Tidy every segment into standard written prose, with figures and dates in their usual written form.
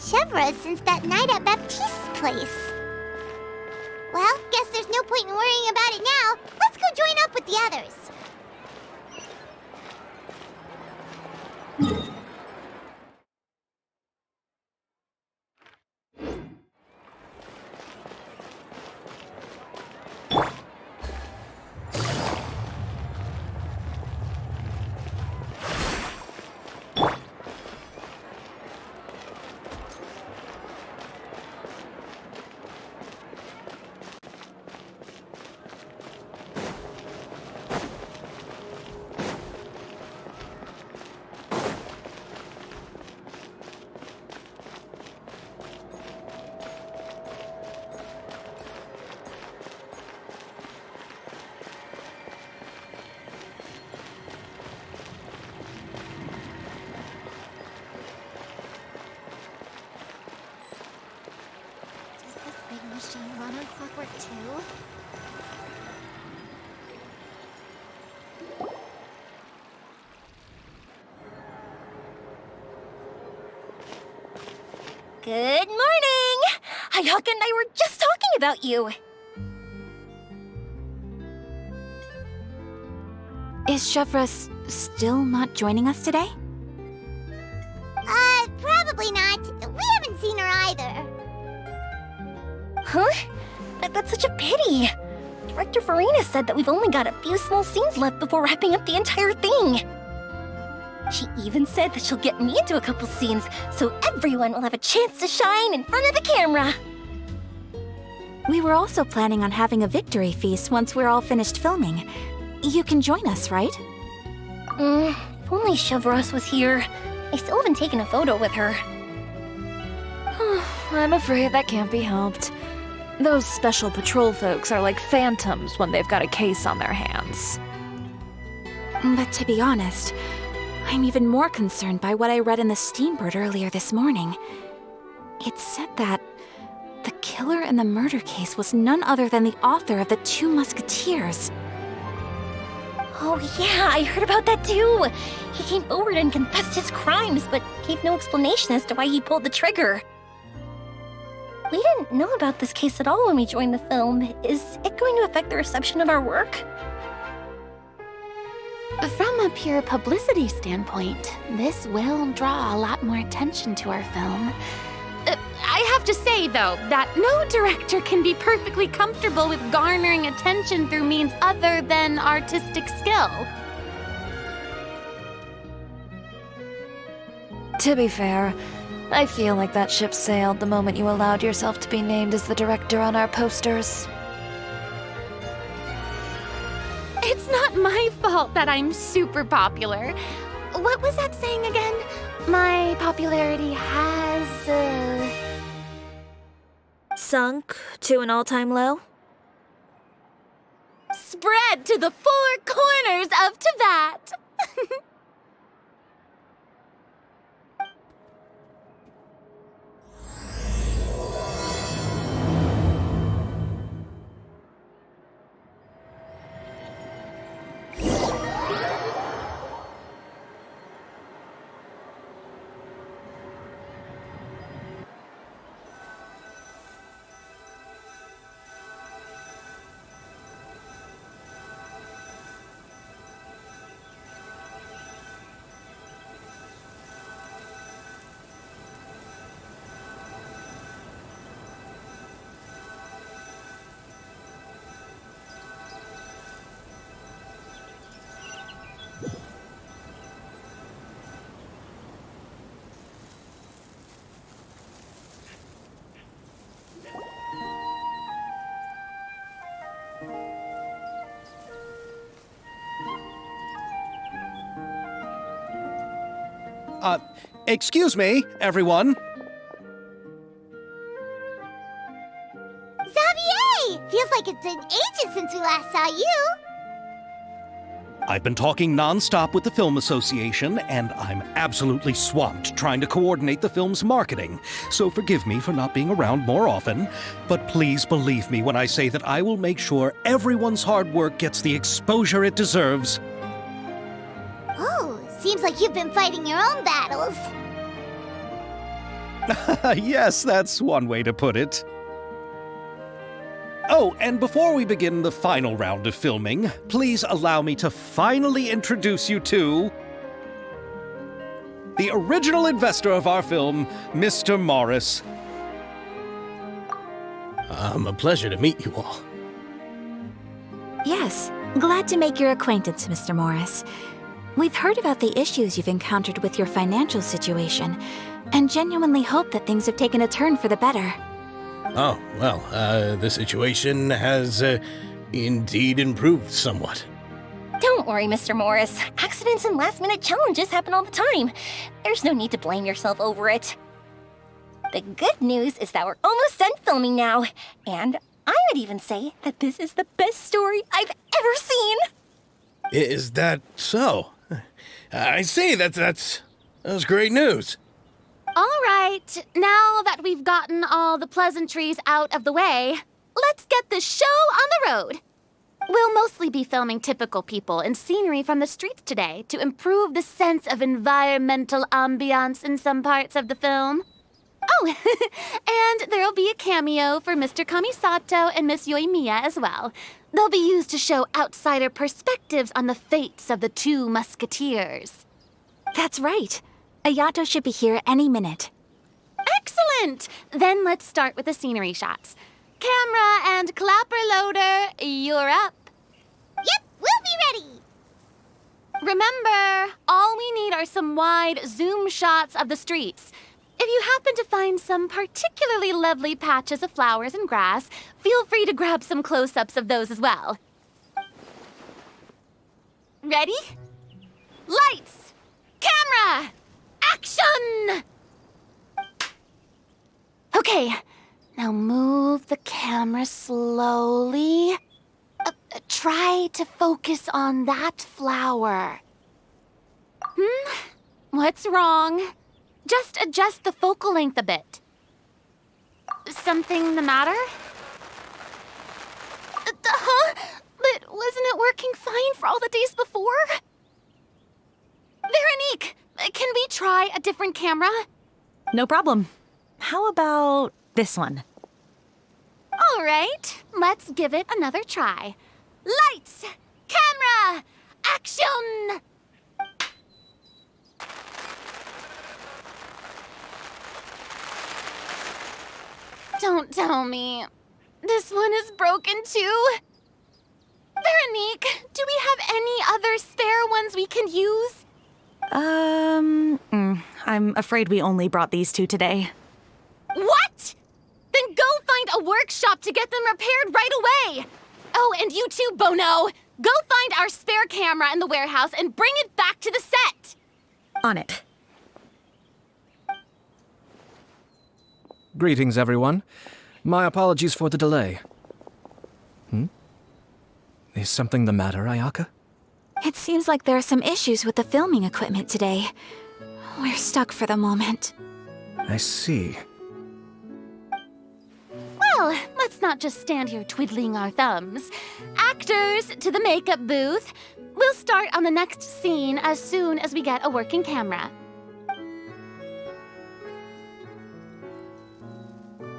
Cheveruse since that night at Baptiste's place. Well, guess there's no point in worrying about it now. Let's go join up with the others. Machine run on clockwork too? Good morning! Hayaka and I were just talking about you. Is Cheveruse still not joining us today? Probably not. We haven't seen her either. Huh? That's such a pity. Director Farina said that we've only got a few small scenes left before wrapping up the entire thing. She even said that she'll get me into a couple scenes, so everyone will have a chance to shine in front of the camera. We were also planning on having a victory feast once we're all finished filming. You can join us, right? If only Cheveruse was here. I still haven't taken a photo with her. I'm afraid that can't be helped. Those special patrol folks are like phantoms when they've got a case on their hands. But to be honest, I'm even more concerned by what I read in the Steambird earlier this morning. It said that the killer in the murder case was none other than the author of the Two Musketeers. Oh yeah, I heard about that too. He came forward and confessed his crimes, but gave no explanation as to why he pulled the trigger. We didn't know about this case at all when we joined the film. Is it going to affect the reception of our work? From a pure publicity standpoint, this will draw a lot more attention to our film. I have to say, though, that no director can be perfectly comfortable with garnering attention through means other than artistic skill. To be fair, I feel like that ship sailed the moment you allowed yourself to be named as the director on our posters. It's not my fault that I'm super popular. What was that saying again? My popularity has, Sunk to an all-time low? spread to the four corners of Tibet. Excuse me, everyone. Xavier! Feels like it's been ages since we last saw you. I've been talking non-stop with the Film Association, and I'm absolutely swamped trying to coordinate the film's marketing. So forgive me for not being around more often, but please believe me when I say that I will make sure everyone's hard work gets the exposure it deserves. Oh, seems like you've been fighting your own battles. Yes, that's one way to put it. Oh, and before we begin the final round of filming, please allow me to finally introduce you to the original investor of our film, Mr. Morris. A pleasure to meet you all. Yes, glad to make your acquaintance, Mr. Morris. We've heard about the issues you've encountered with your financial situation, and genuinely hope that things have taken a turn for the better. Oh, well, the situation has indeed improved somewhat. Don't worry, Mr. Morris. Accidents and last-minute challenges happen all the time. There's no need to blame yourself over it. The good news is that we're almost done filming now, and I would even say that this is the best story I've ever seen. Is that so? I see, that's great news. All right, now that we've gotten all the pleasantries out of the way, let's get the show on the road. We'll mostly be filming typical people and scenery from the streets today to improve the sense of environmental ambiance in some parts of the film. Oh, and there'll be a cameo for Mr. Kamisato and Miss Yoimiya as well. They'll be used to show outsider perspectives on the fates of the two musketeers. That's right. Ayato should be here any minute. Excellent! Then let's start with the scenery shots. Camera and clapper loader, you're up. Yep, we'll be ready. Remember, all we need are some wide zoom shots of the streets. If you happen to find some particularly lovely patches of flowers and grass, feel free to grab some close-ups of those as well. Ready? Lights! Camera! Action! Okay, now move the camera slowly. Try to focus on that flower. What's wrong? Just adjust the focal length a bit. Something the matter? But wasn't it working fine for all the days before? Veronique, can we try a different camera? No problem. How about this one? All right, let's give it another try. Lights! Camera! Action! Don't tell me. This one is broken too? Veronique, do we have any other spare ones we can use? I'm afraid we only brought these two today. What? Then go find a workshop to get them repaired right away. Oh, and you too, Bono. Go find our spare camera in the warehouse and bring it back to the set. On it. Greetings, everyone. My apologies for the delay. Is something the matter, Ayaka? It seems like there are some issues with the filming equipment today. We're stuck for the moment. I see. Well, let's not just stand here twiddling our thumbs. Actors, to the makeup booth. We'll start on the next scene as soon as we get a working camera.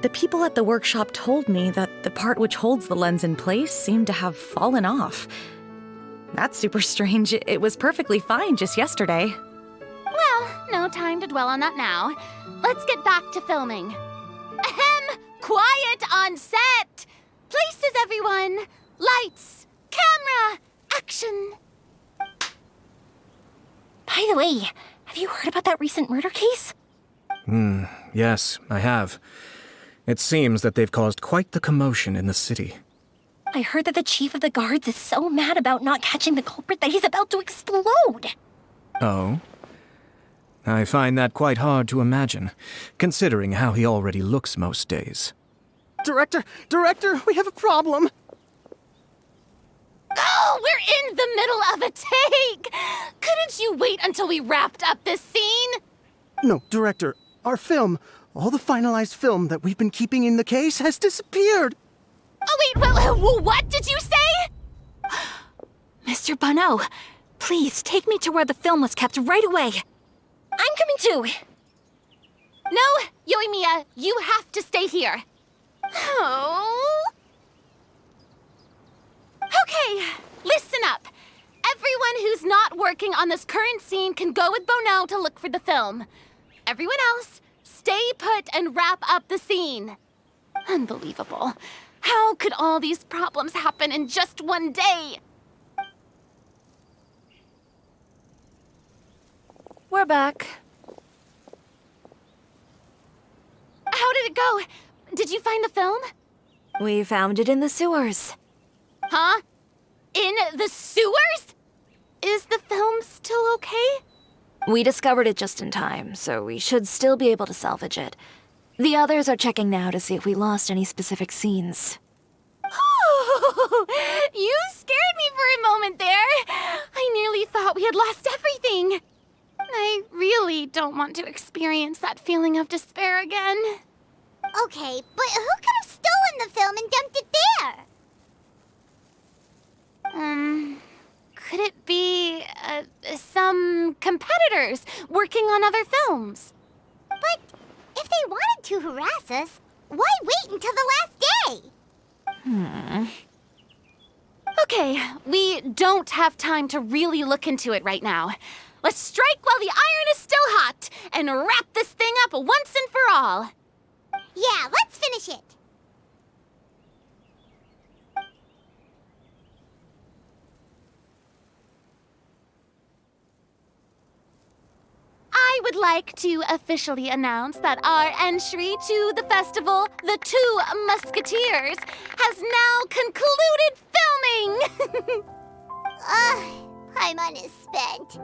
The people at the workshop told me that the part which holds the lens in place seemed to have fallen off. That's super strange. It was perfectly fine just yesterday. Well, no time to dwell on that now. Let's get back to filming. Ahem! Quiet on set! Places, everyone! Lights! Camera! Action! By the way, have you heard about that recent murder case? Yes, I have. It seems that they've caused quite the commotion in the city. I heard that the chief of the guards is so mad about not catching the culprit that he's about to explode. Oh? I find that quite hard to imagine, considering how he already looks most days. Director, we have a problem. Oh, we're in the middle of a take! Couldn't you wait until we wrapped up this scene? No, Director, our film, all the finalized film that we've been keeping in the case has disappeared. Oh, wait, what did you say? Mr. Bono, please take me to where the film was kept right away. I'm coming too. No, Yoimiya, you have to stay here. Oh. Okay, listen up. Everyone who's not working on this current scene can go with Bono to look for the film. Everyone else, stay put and wrap up the scene. Unbelievable. How could all these problems happen in just one day? We're back. How did it go? Did you find the film? We found it in the sewers. Huh? In the sewers? Is the film still okay? We discovered it just in time, so we should still be able to salvage it. The others are checking now to see if we lost any specific scenes. Oh, you scared me for a moment there. I nearly thought we had lost everything. I really don't want to experience that feeling of despair again. Okay, but who could have stolen the film and dumped it there? Could it be, some competitors working on other films? But if they wanted to harass us, why wait until the last day? Okay, we don't have time to really look into it right now. Let's strike while the iron is still hot and wrap this thing up once and for all. Yeah, let's finish it. I would like to officially announce that our entry to the festival, The Two Musketeers, has now concluded filming! Ugh, Paimon is spent.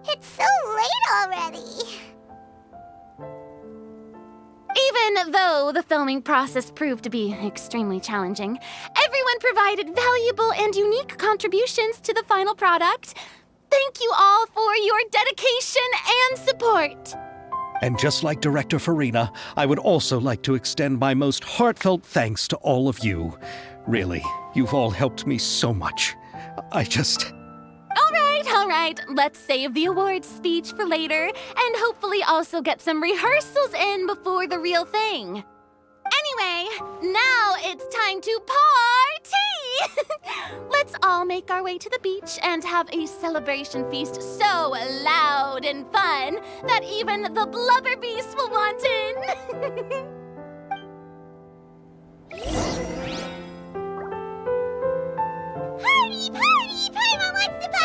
It's so late already. Even though the filming process proved to be extremely challenging, everyone provided valuable and unique contributions to the final product. Thank you all for your dedication and support. And just like Director Farina, I would also like to extend my most heartfelt thanks to all of you. Really, you've all helped me so much. All right, let's save the awards speech for later and hopefully also get some rehearsals in before the real thing. Anyway, now it's time to party! Let's all make our way to the beach and have a celebration feast so loud and fun that even the blubber beast will want in. Party, party! Paimon wants to party!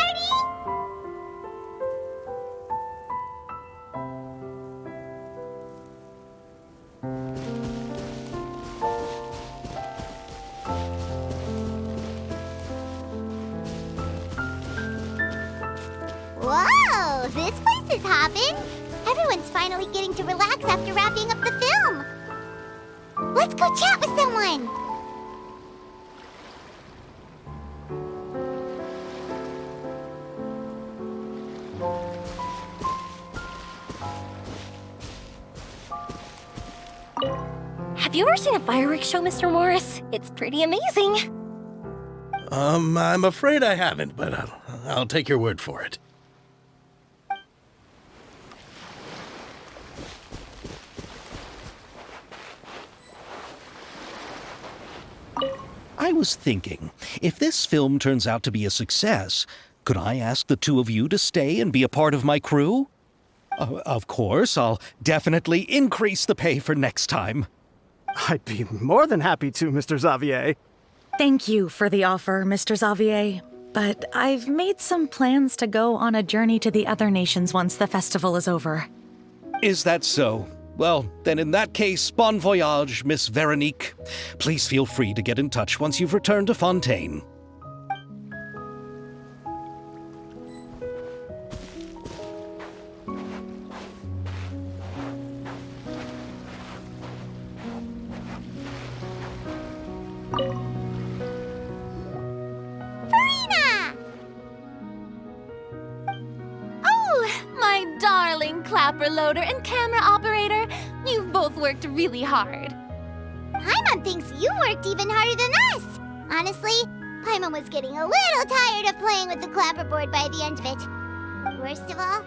Whoa, this place is hopping. Everyone's finally getting to relax after wrapping up the film. Let's go chat with someone. Have you ever seen a fireworks show, Mr. Morris? It's pretty amazing. I'm afraid I haven't, but I'll take your word for it. I was thinking, if this film turns out to be a success, could I ask the two of you to stay and be a part of my crew? Of course, I'll definitely increase the pay for next time. I'd be more than happy to, Mr. Xavier. Thank you for the offer, Mr. Xavier. But I've made some plans to go on a journey to the other nations once the festival is over. Is that so? Well, then in that case, bon voyage, Miss Veronique. Please feel free to get in touch once you've returned to Fontaine. Farina! Oh, my darling clapper loader and camera operator. You've both worked really hard. Paimon thinks you worked even harder than us. Honestly, Paimon was getting a little tired of playing with the clapperboard by the end of it. Worst of all,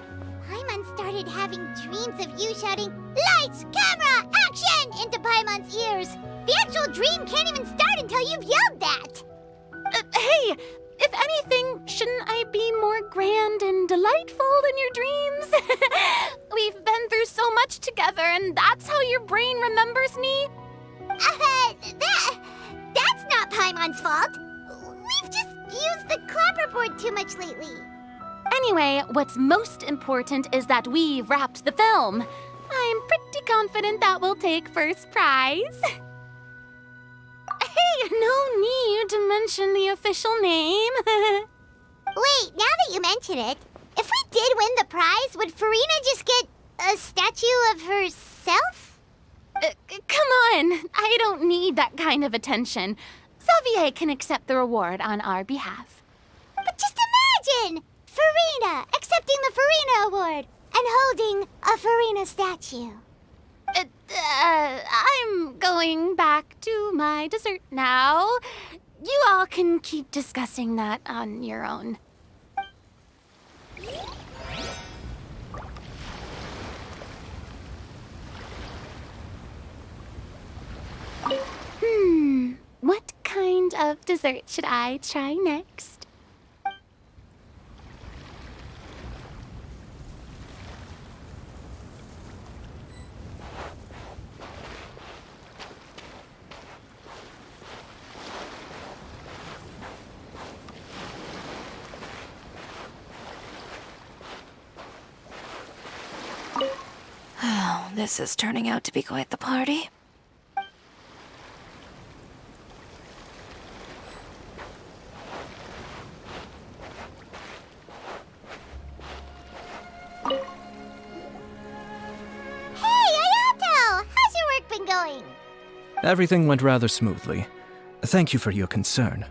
Paimon started having dreams of you shouting, "Lights, camera, action!" into Paimon's ears. The actual dream can't even start until you've yelled that. Hey, if anything, shouldn't I be more grand and delightful in your dreams? We've been through so much together, and that's how your brain remembers me? That's not Paimon's fault. We've just used the clapperboard too much lately. Anyway, what's most important is that we've wrapped the film. I'm pretty confident that we'll take first prize. Hey, no need to mention the official name. Wait, now that you mention it, if we did win the prize, would Farina just get a statue of herself? Come on, I don't need that kind of attention. Xavier can accept the reward on our behalf. But just imagine! Farina accepting the Farina Award and holding a Farina statue. I'm going back to my dessert now. You all can keep discussing that on your own. What kind of dessert should I try next? Oh, this is turning out to be quite the party. Everything went rather smoothly. Thank you for your concern.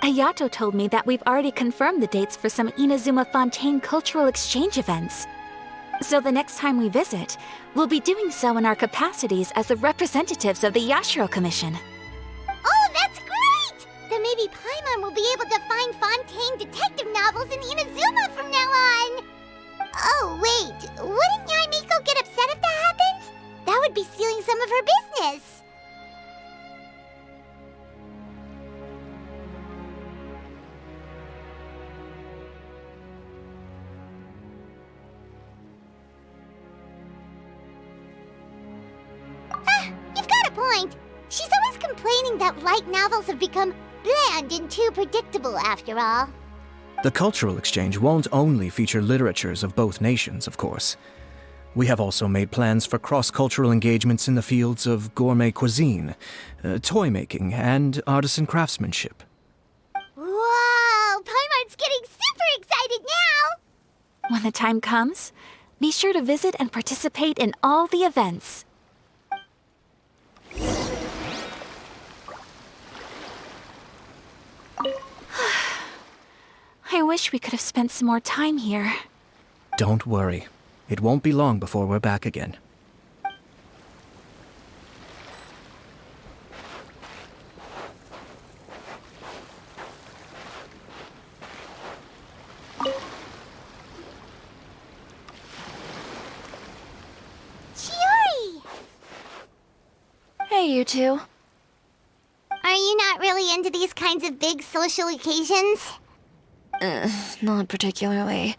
Ayato told me that we've already confirmed the dates for some Inazuma Fontaine cultural exchange events. So the next time we visit, we'll be doing so in our capacities as the representatives of the Yashiro Commission. Oh, that's great! Then maybe Paimon will be able to find Fontaine detective novels in Inazuma from now on! Oh, wait, wouldn't Yae Miko get upset if that happens? That would be stealing some of her business. You've got a point. She's always complaining that light novels have become bland and too predictable after all. The cultural exchange won't only feature literatures of both nations, of course. We have also made plans for cross-cultural engagements in the fields of gourmet cuisine, toy making, and artisan craftsmanship. Whoa! Paimon's getting super excited now! When the time comes, be sure to visit and participate in all the events. I wish we could have spent some more time here. Don't worry. It won't be long before we're back again. Chiori! Hey, you two. Are you not really into these kinds of big social occasions? Not particularly.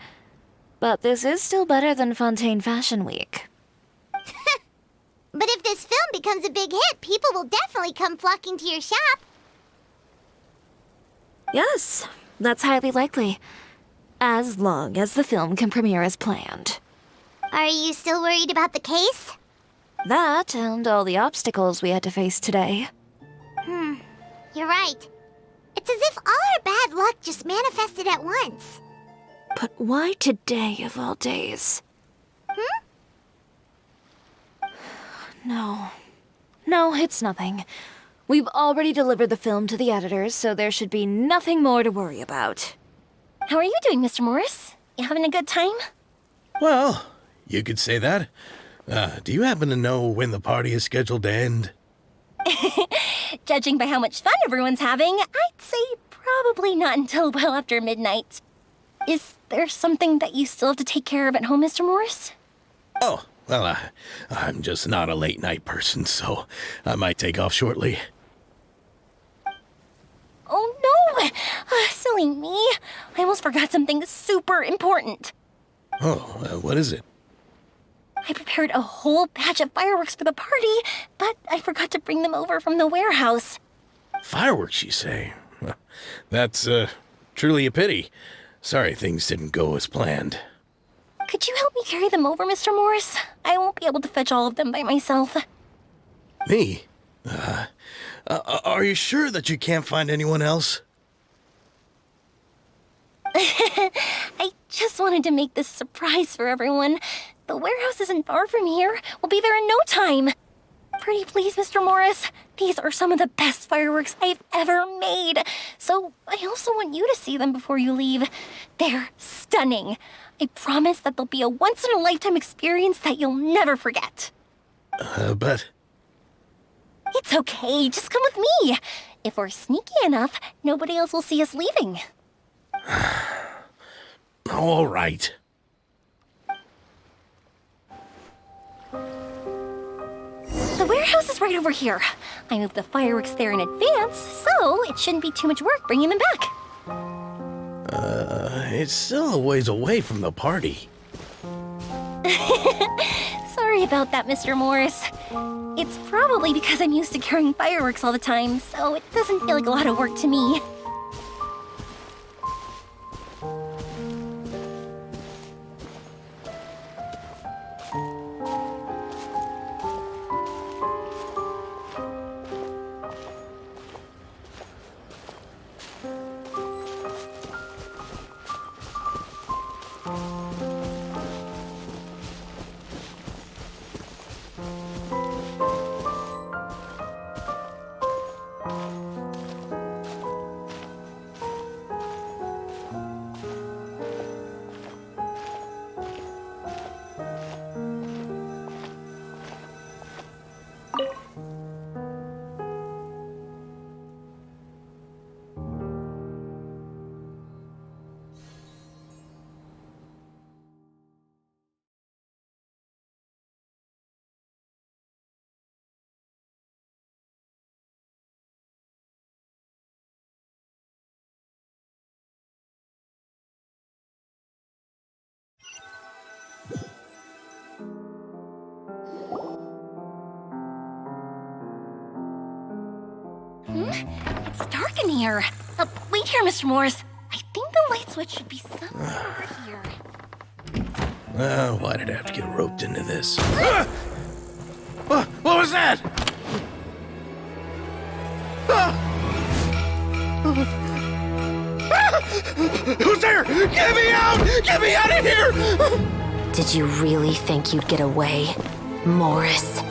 But this is still better than Fontaine Fashion Week. But if this film becomes a big hit, people will definitely come flocking to your shop. Yes, that's highly likely. As long as the film can premiere as planned. Are you still worried about the case? That and all the obstacles we had to face today. You're right. It's as if all our bad luck just manifested at once. But why today of all days? No, it's nothing. We've already delivered the film to the editors, so there should be nothing more to worry about. How are you doing, Mr. Morris? You having a good time? Well, you could say that. Do you happen to know when the party is scheduled to end? Judging by how much fun everyone's having, I'd say probably not until well after midnight. Is there something that you still have to take care of at home, Mr. Morris? Oh, well, I'm just not a late night person, so I might take off shortly. Oh no! Silly me. I almost forgot something super important. Oh, what is it? I prepared a whole batch of fireworks for the party, but I forgot to bring them over from the warehouse. Fireworks, you say? Well, that's, truly a pity. Sorry things didn't go as planned. Could you help me carry them over, Mr. Morris? I won't be able to fetch all of them by myself. Me? Are you sure that you can't find anyone else? I just wanted to make this a surprise for everyone. The warehouse isn't far from here. We'll be there in no time. Pretty please, Mr. Morris. These are some of the best fireworks I've ever made. So I also want you to see them before you leave. They're stunning. I promise that they'll be a once-in-a-lifetime experience that you'll never forget. But... It's okay. Just come with me. If we're sneaky enough, nobody else will see us leaving. All right. The warehouse is right over here. I moved the fireworks there in advance, so it shouldn't be too much work bringing them back. It's still a ways away from the party. Sorry about that, Mr. Morris. It's probably because I'm used to carrying fireworks all the time, so it doesn't feel like a lot of work to me. It's dark in here. Wait here, Mr. Morris. I think the light switch should be somewhere over here. Why did I have to get roped into this? What was that? Who's there? Get me out! Get me out of here! Did you really think you'd get away, Morris?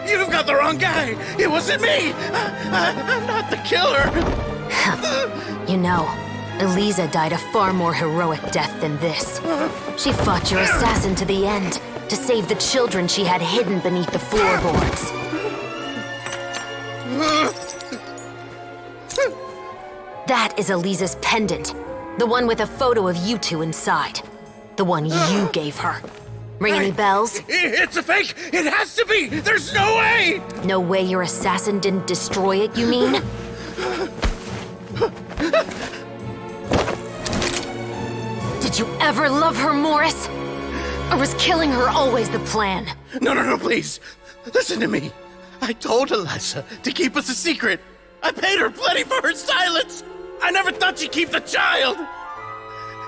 You've got the wrong guy. It wasn't me. I'm not the killer. You know, Eliza died a far more heroic death than this. She fought your assassin to the end to save the children she had hidden beneath the floorboards. That is Eliza's pendant, the one with a photo of you two inside. The one you gave her. Ring any bells? It's a fake! It has to be! There's no way! No way your assassin didn't destroy it, you mean? Did you ever love her, Morris? Or was killing her always the plan? No, please. Listen to me. I told Eliza to keep us a secret. I paid her plenty for her silence. I never thought she'd keep the child.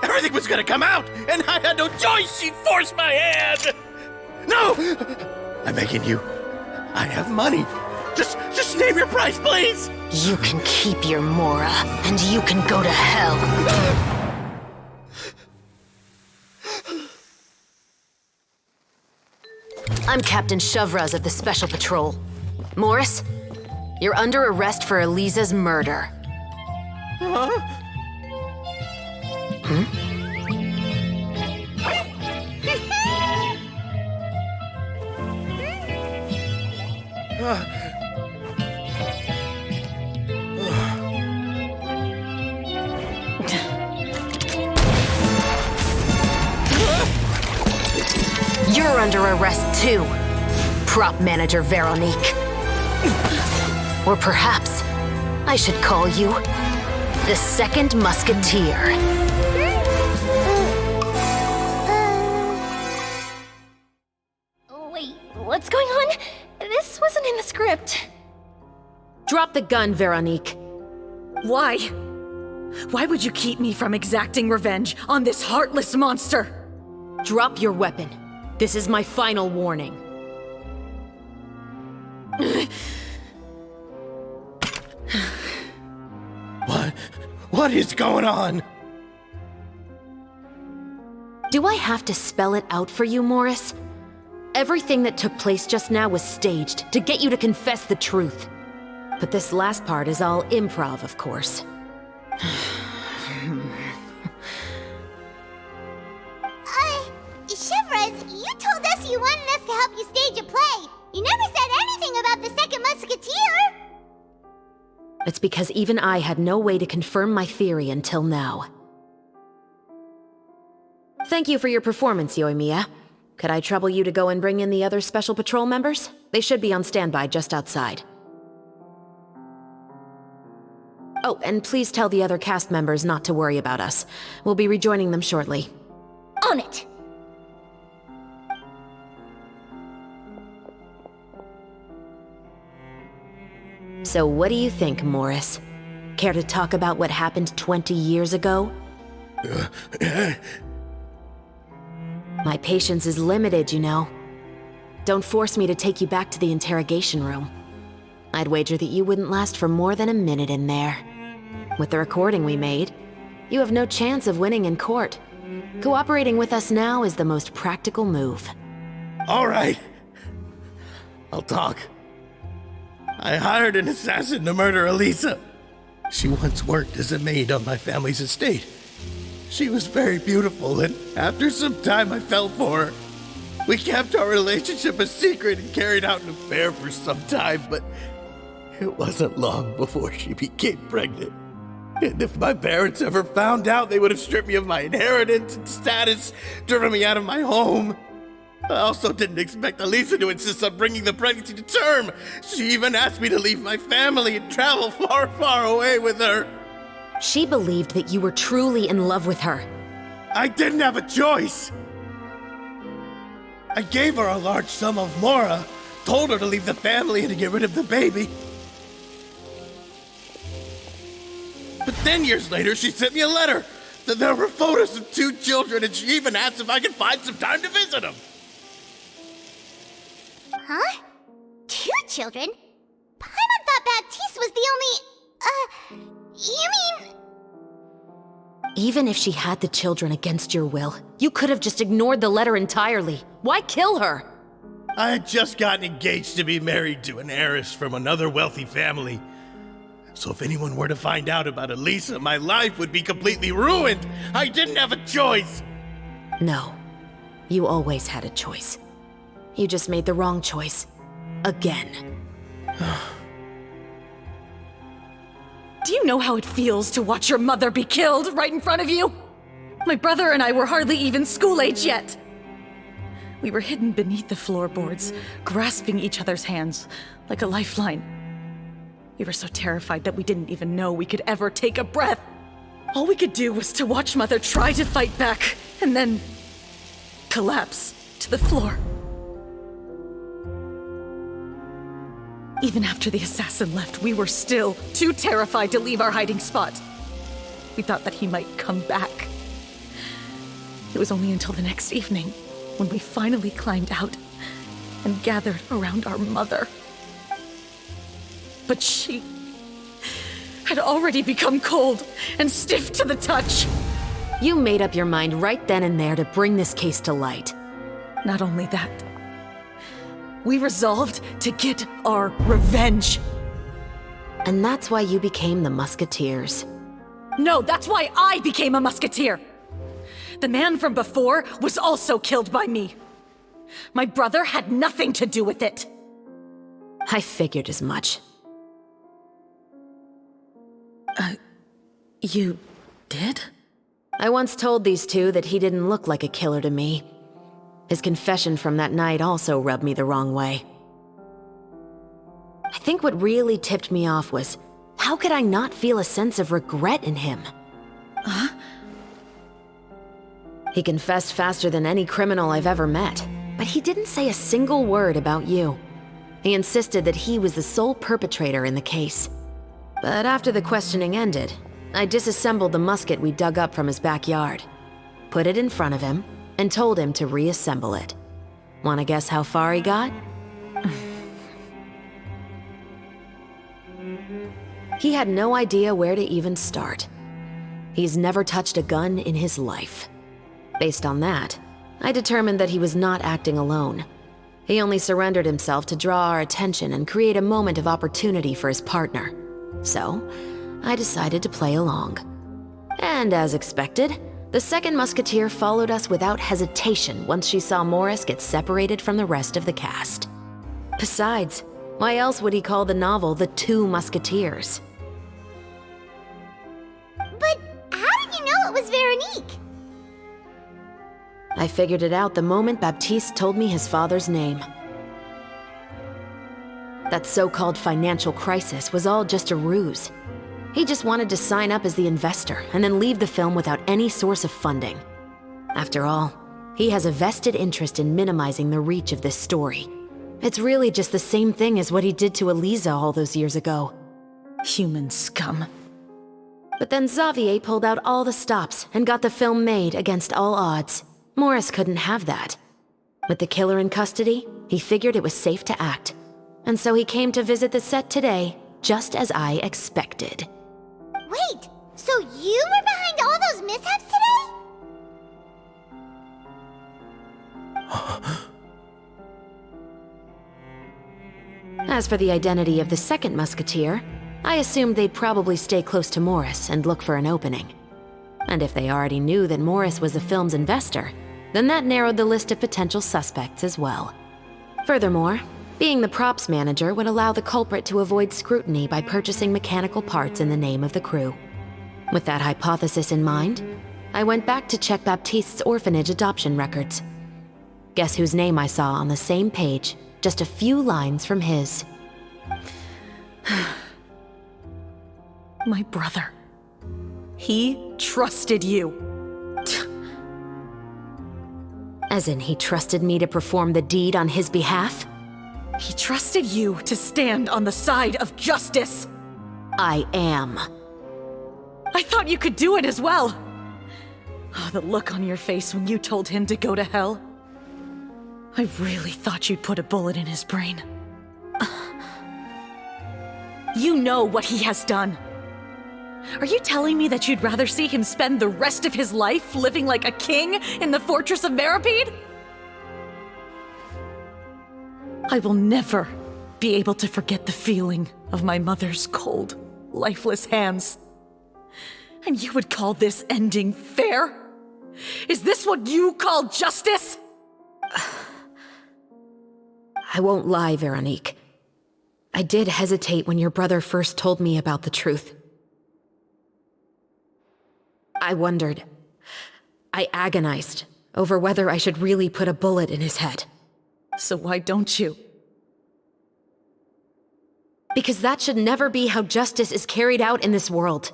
Everything was gonna come out, and I had no choice. She'd force my hand. No! I'm begging you. I have money. Just name your price, please. You can keep your Mora, and you can go to hell. I'm Captain Cheveruse of the Special Patrol. Morris, you're under arrest for Eliza's murder. You're under arrest too, prop manager Veronique. Or perhaps I should call you the Second Musketeer. Wait, what's going on? This wasn't in the script. Drop the gun, Veronique. Why? Why would you keep me from exacting revenge on this heartless monster? Drop your weapon. This is my final warning. What is going on? Do I have to spell it out for you, Morris? Everything that took place just now was staged to get you to confess the truth. But this last part is all improv, of course. Cheveruse, you told us you wanted us to help you stage a play. You never said anything about the Second Musketeer. It's because even I had no way to confirm my theory until now. Thank you for your performance, Yoimiya. Could I trouble you to go and bring in the other Special Patrol members? They should be on standby just outside. Oh, and please tell the other cast members not to worry about us. We'll be rejoining them shortly. On it! So what do you think, Morris? Care to talk about what happened 20 years ago? My patience is limited, you know. Don't force me to take you back to the interrogation room. I'd wager that you wouldn't last for more than a minute in there. With the recording we made, you have no chance of winning in court. Cooperating with us now is the most practical move. All right. I'll talk. I hired an assassin to murder Elisa. She once worked as a maid on my family's estate. She was very beautiful, and after some time I fell for her. We kept our relationship a secret and carried out an affair for some time, but it wasn't long before she became pregnant. And if my parents ever found out, they would have stripped me of my inheritance and status, driven me out of my home. I also didn't expect Elisa to insist on bringing the pregnancy to term. She even asked me to leave my family and travel far, far away with her. She believed that you were truly in love with her. I didn't have a choice. I gave her a large sum of mora, told her to leave the family and to get rid of the baby. But then years later, she sent me a letter. That there were photos of 2 children, and she even asked if I could find some time to visit them. Huh? 2 children? Paimon thought Baptiste was the only... You mean... Even if she had the children against your will, you could have just ignored the letter entirely. Why kill her? I had just gotten engaged to be married to an heiress from another wealthy family. So if anyone were to find out about Elisa, my life would be completely ruined. I didn't have a choice. No, you always had a choice. You just made the wrong choice. Again. Do you know how it feels to watch your mother be killed right in front of you? My brother and I were hardly even school age yet. We were hidden beneath the floorboards, grasping each other's hands like a lifeline. We were so terrified that we didn't even know we could ever take a breath. All we could do was to watch Mother try to fight back, and then collapse to the floor. Even after the assassin left, we were still too terrified to leave our hiding spot. We thought that he might come back. It was only until the next evening when we finally climbed out and gathered around our mother. But she had already become cold and stiff to the touch. You made up your mind right then and there to bring this case to light. Not only that, we resolved to get our revenge. And that's why you became the Musketeers. No, that's why I became a musketeer. The man from before was also killed by me. My brother had nothing to do with it. I figured as much. You did? I once told these two that he didn't look like a killer to me. His confession from that night also rubbed me the wrong way. I think what really tipped me off was, how could I not feel a sense of regret in him? Huh? He confessed faster than any criminal I've ever met, but he didn't say a single word about you. He insisted that he was the sole perpetrator in the case. But after the questioning ended, I disassembled the musket we dug up from his backyard, put it in front of him, and told him to reassemble it. Wanna guess how far he got? He had no idea where to even start. He's never touched a gun in his life. Based on that, I determined that he was not acting alone. He only surrendered himself to draw our attention and create a moment of opportunity for his partner. So, I decided to play along. And as expected, the second musketeer followed us without hesitation once she saw Morris get separated from the rest of the cast. Besides, why else would he call the novel The Two Musketeers? But how did you know it was Veronique? I figured it out the moment Baptiste told me his father's name. That so-called financial crisis was all just a ruse. He just wanted to sign up as the investor and then leave the film without any source of funding. After all, he has a vested interest in minimizing the reach of this story. It's really just the same thing as what he did to Eliza all those years ago. Human scum. But then Xavier pulled out all the stops and got the film made against all odds. Morris couldn't have that. With the killer in custody, he figured it was safe to act. And so he came to visit the set today, just as I expected. Wait, so you were behind all those mishaps today? As for the identity of the second musketeer, I assumed they'd probably stay close to Morris and look for an opening. And if they already knew that Morris was the film's investor, then that narrowed the list of potential suspects as well. Furthermore, being the props manager would allow the culprit to avoid scrutiny by purchasing mechanical parts in the name of the crew. With that hypothesis in mind, I went back to check Baptiste's orphanage adoption records. Guess whose name I saw on the same page, just a few lines from his. My brother. He trusted you. As in, he trusted me to perform the deed on his behalf? He trusted you to stand on the side of justice. I am. I thought you could do it as well. Oh, the look on your face when you told him to go to hell. I really thought you'd put a bullet in his brain. You know what he has done. Are you telling me that you'd rather see him spend the rest of his life living like a king in the fortress of Meripede? I will never be able to forget the feeling of my mother's cold, lifeless hands. And you would call this ending fair? Is this what you call justice? I won't lie, Veronique. I did hesitate when your brother first told me about the truth. I wondered. I agonized over whether I should really put a bullet in his head. So why don't you? Because that should never be how justice is carried out in this world.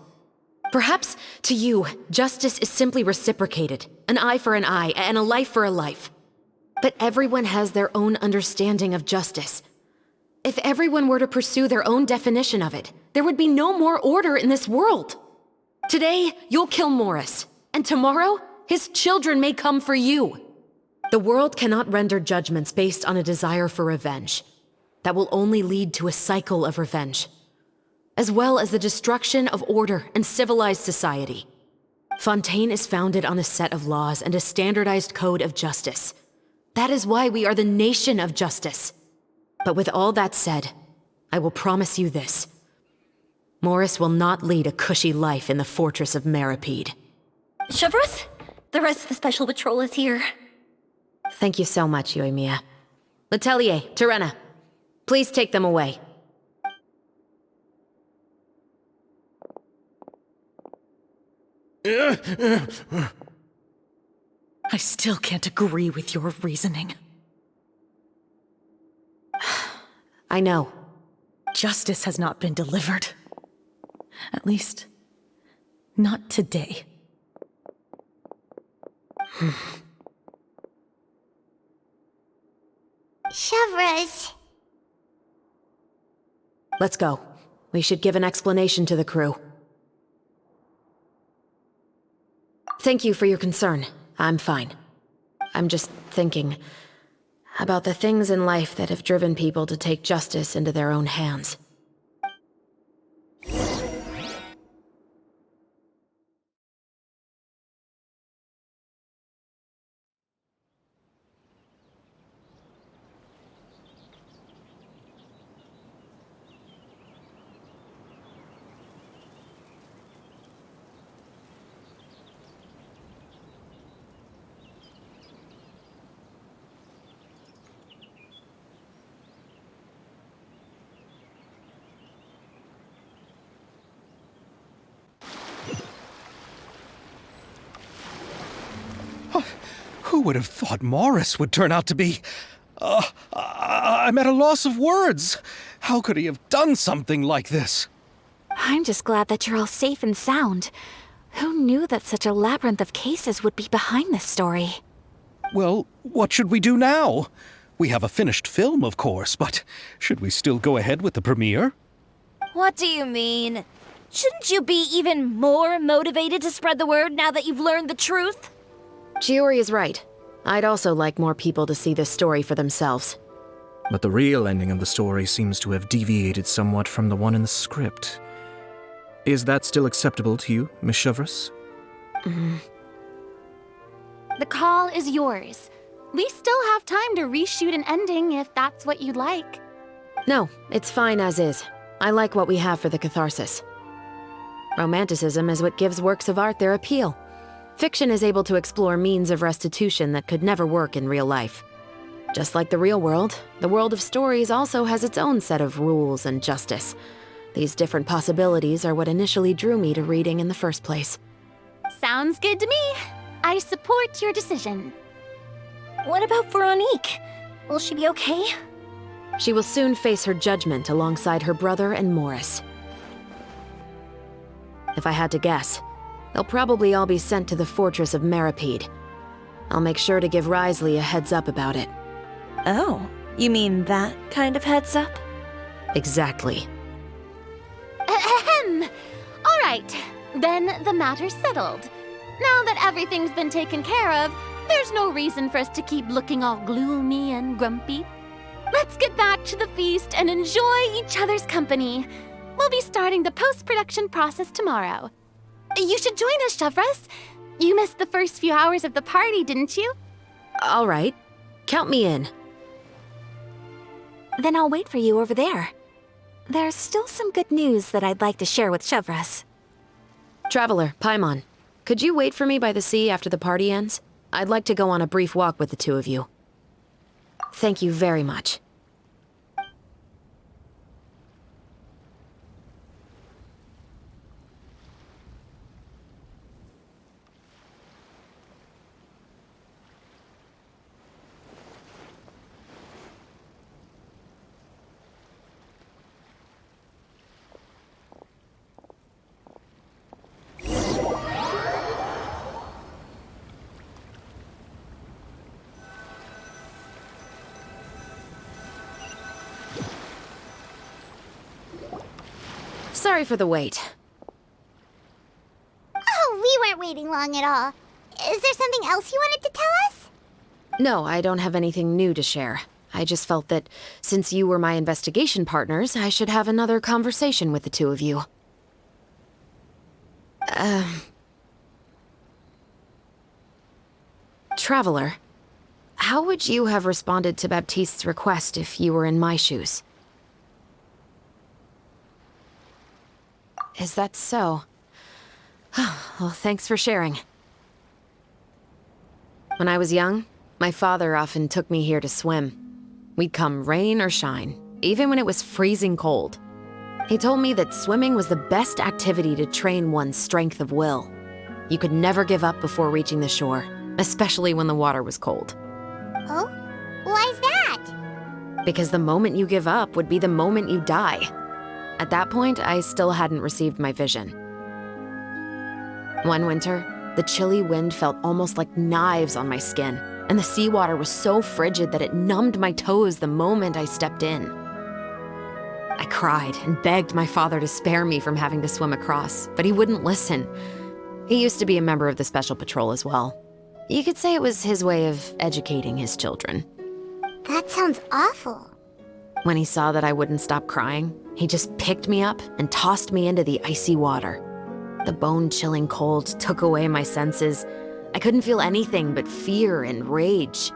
Perhaps, to you, justice is simply reciprocated, an eye for an eye and a life for a life. But everyone has their own understanding of justice. If everyone were to pursue their own definition of it, there would be no more order in this world. Today, you'll kill Morris, and tomorrow, his children may come for you. The world cannot render judgments based on a desire for revenge. That will only lead to a cycle of revenge, as well as the destruction of order and civilized society. Fontaine is founded on a set of laws and a standardized code of justice. That is why we are the nation of justice. But with all that said, I will promise you this. Morris will not lead a cushy life in the fortress of Meripede. Cheveruse, the rest of the special patrol is here. Thank you so much, Yoimiya. Letelier, Terena, please take them away. I still can't agree with your reasoning. I know. Justice has not been delivered. At least, not today. Cheveruse. Let's go. We should give an explanation to the crew. Thank you for your concern. I'm fine. I'm just thinking about the things in life that have driven people to take justice into their own hands. Who would have thought Morris would turn out to be... I'm at a loss of words. How could he have done something like this? I'm just glad that you're all safe and sound. Who knew that such a labyrinth of cases would be behind this story? Well, what should we do now? We have a finished film, of course, but should we still go ahead with the premiere? What do you mean? Shouldn't you be even more motivated to spread the word now that you've learned the truth? Chiori is right. I'd also like more people to see this story for themselves. But the real ending of the story seems to have deviated somewhat from the one in the script. Is that still acceptable to you, Miss Cheveruse? The call is yours. We still have time to reshoot an ending if that's what you'd like. No, it's fine as is. I like what we have for the catharsis. Romanticism is what gives works of art their appeal. Fiction is able to explore means of restitution that could never work in real life. Just like the real world, the world of stories also has its own set of rules and justice. These different possibilities are what initially drew me to reading in the first place. Sounds good to me. I support your decision. What about Veronique? Will she be okay? She will soon face her judgment alongside her brother and Morris. If I had to guess, they'll probably all be sent to the fortress of Meripede. I'll make sure to give Risley a heads up about it. Oh, you mean that kind of heads up? Exactly. Ahem. All right, then the matter's settled. Now that everything's been taken care of, there's no reason for us to keep looking all gloomy and grumpy. Let's get back to the feast and enjoy each other's company. We'll be starting the post-production process tomorrow. You should join us, Cheveruse. You missed the first few hours of the party, didn't you? All right. Count me in. Then I'll wait for you over there. There's still some good news that I'd like to share with Cheveruse. Traveler, Paimon, could you wait for me by the sea after the party ends? I'd like to go on a brief walk with the two of you. Thank you very much. Sorry for the wait. Oh, we weren't waiting long at all. Is there something else you wanted to tell us? No, I don't have anything new to share. I just felt that since you were my investigation partners, I should have another conversation with the two of you. Traveler, how would you have responded to Baptiste's request if you were in my shoes? Is that so? Well, thanks for sharing. When I was young, my father often took me here to swim. We'd come rain or shine, even when it was freezing cold. He told me that swimming was the best activity to train one's strength of will. You could never give up before reaching the shore, especially when the water was cold. Oh? Why's that? Because the moment you give up would be the moment you die. At that point, I still hadn't received my vision. One winter, the chilly wind felt almost like knives on my skin, and the seawater was so frigid that it numbed my toes the moment I stepped in. I cried and begged my father to spare me from having to swim across, but he wouldn't listen. He used to be a member of the Special Patrol as well. You could say it was his way of educating his children. That sounds awful. When he saw that I wouldn't stop crying, he just picked me up and tossed me into the icy water. The bone-chilling cold took away my senses. I couldn't feel anything but fear and rage.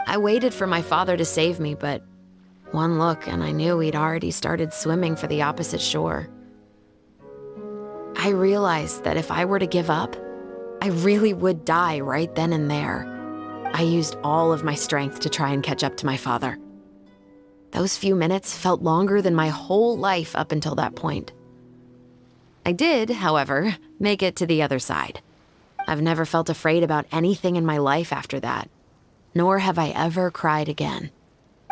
I waited for my father to save me, but one look and I knew he'd already started swimming for the opposite shore. I realized that if I were to give up, I really would die right then and there. I used all of my strength to try and catch up to my father. Those few minutes felt longer than my whole life up until that point. I did, however, make it to the other side. I've never felt afraid about anything in my life after that, nor have I ever cried again.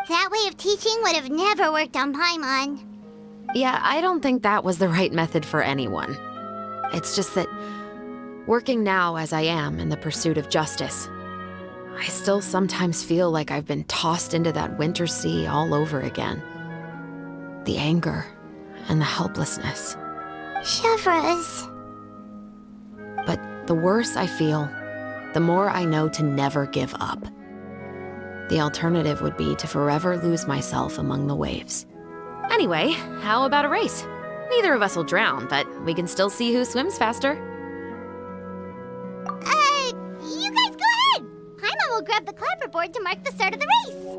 That way of teaching would have never worked on Paimon. Yeah, I don't think that was the right method for anyone. It's just that, working now as I am in the pursuit of justice, I still sometimes feel like I've been tossed into that winter sea all over again. The anger and the helplessness. Cheveruse. But the worse I feel, the more I know to never give up. The alternative would be to forever lose myself among the waves. Anyway, how about a race? Neither of us will drown, but we can still see who swims faster. You guys go ahead! Paimon will grab the clapperboard to mark the start of the race.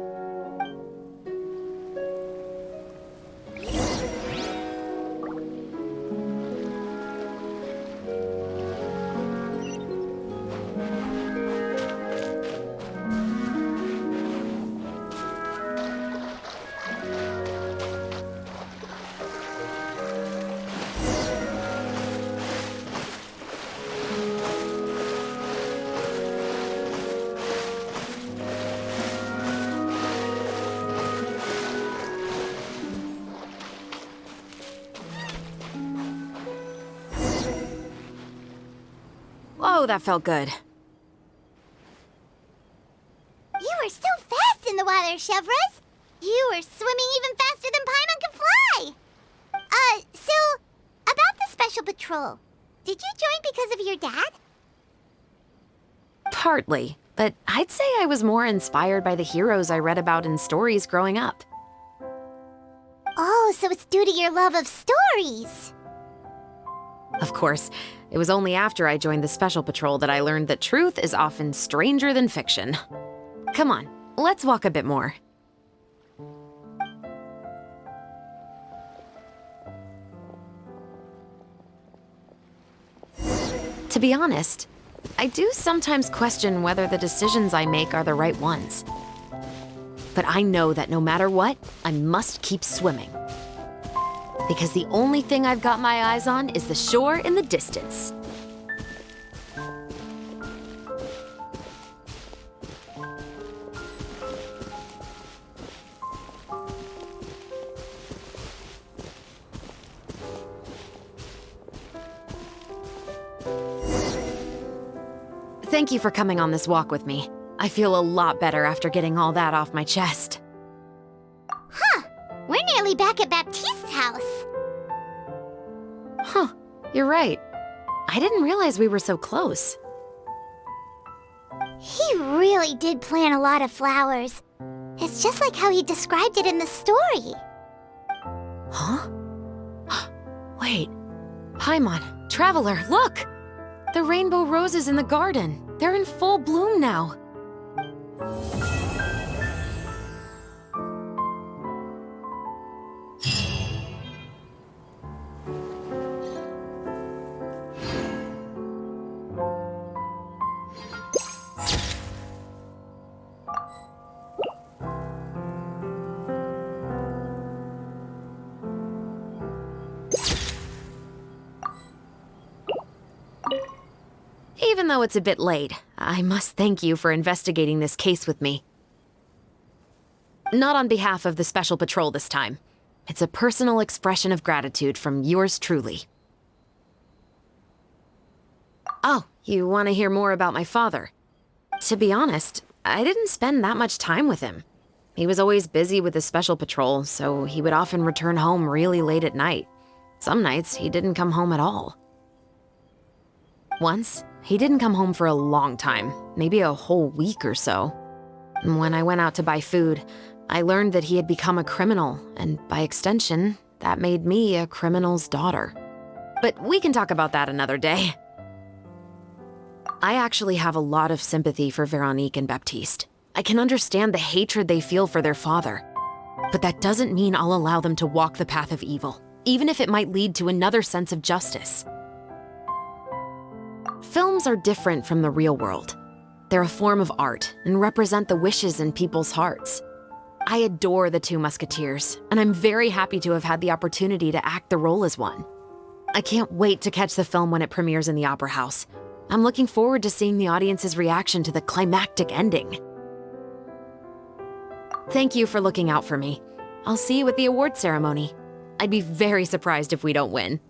Whoa, that felt good. You were so fast in the water, Cheveruse. You were swimming even faster than Paimon could fly. So, about the Special Patrol, did you join because of your dad? Partly, but I'd say I was more inspired by the heroes I read about in stories growing up. Oh, so it's due to your love of stories. Of course, it was only after I joined the Special Patrol that I learned that truth is often stranger than fiction. Come on, let's walk a bit more. To be honest, I do sometimes question whether the decisions I make are the right ones. But I know that no matter what, I must keep swimming. Because the only thing I've got my eyes on is the shore in the distance. Thank you for coming on this walk with me. I feel a lot better after getting all that off my chest. Huh. We're nearly back at Baptiste's house. Huh, you're right. I didn't realize we were so close. He really did plant a lot of flowers. It's just like how he described it in the story. Huh? Wait. Paimon, Traveler, look! The rainbow roses in the garden. They're in full bloom now. Even though it's a bit late, I must thank you for investigating this case with me. Not on behalf of the Special Patrol this time. It's a personal expression of gratitude from yours truly. Oh, you want to hear more about my father? To be honest, I didn't spend that much time with him. He was always busy with the Special Patrol, so he would often return home really late at night. Some nights, he didn't come home at all. Once, he didn't come home for a long time, maybe a whole week or so. When I went out to buy food, I learned that he had become a criminal, and by extension, that made me a criminal's daughter. But we can talk about that another day. I actually have a lot of sympathy for Veronique and Baptiste. I can understand the hatred they feel for their father. But that doesn't mean I'll allow them to walk the path of evil, even if it might lead to another sense of justice. Films are different from the real world. They're a form of art and represent the wishes in people's hearts. I adore the two Musketeers, and I'm very happy to have had the opportunity to act the role as one. I can't wait to catch the film when it premieres in the Opera House. I'm looking forward to seeing the audience's reaction to the climactic ending. Thank you for looking out for me. I'll see you at the award ceremony. I'd be very surprised if we don't win.